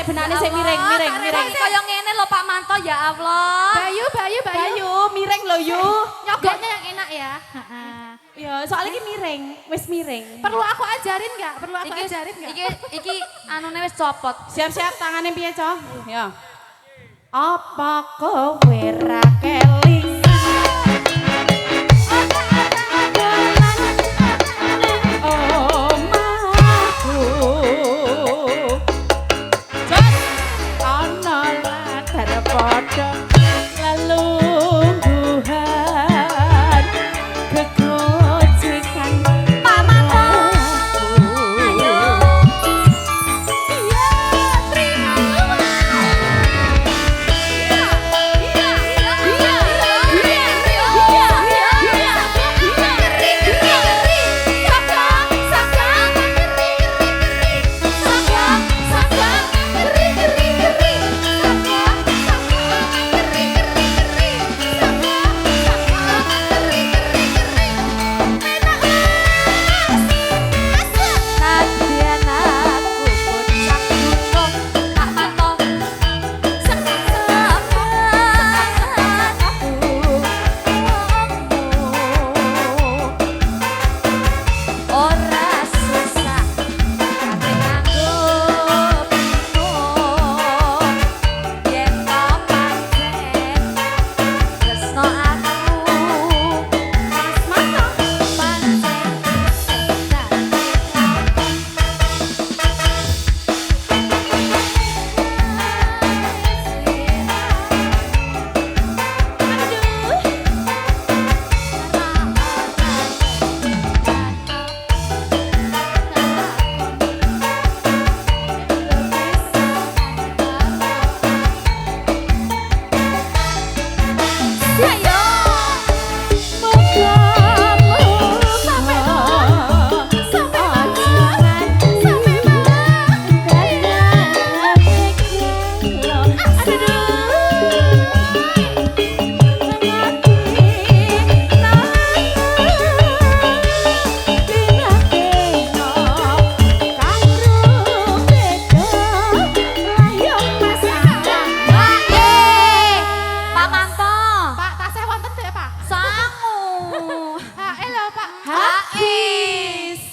sik benane sik miring. Kaya ngene lho Pak Manto ya Allah. Bayu, miring lho yu. Nyogoknya yang enak ya. Ya, soalnya iki miring, wis miring. Perlu aku ajarin nggak? Iki anune wis copot. Siap-siap tangane piye, Coh? Ya. Apa kowe ra kelingan?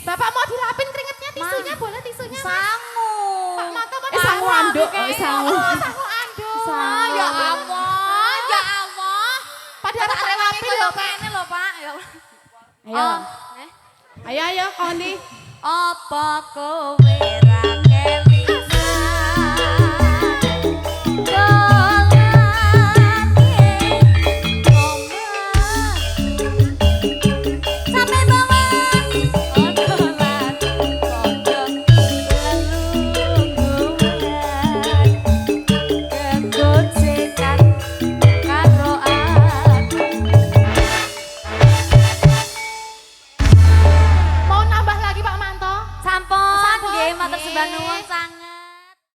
Bapak mau dilapin keringetnya, tisunya boleh tisunya Mas? Sangu. Pak Manto mau sangu anduk, sangu. Sangu anduk. Ya Allah, ya Allah. Padahal tak dilapin lho Pak. Ini lho Pak. Ya Allah. Ayo. Ayo Koni. Apa kowe ra kelingan? Mau nambah lagi Pak Manto? Sampun nggih matur sembah nuwun sanget.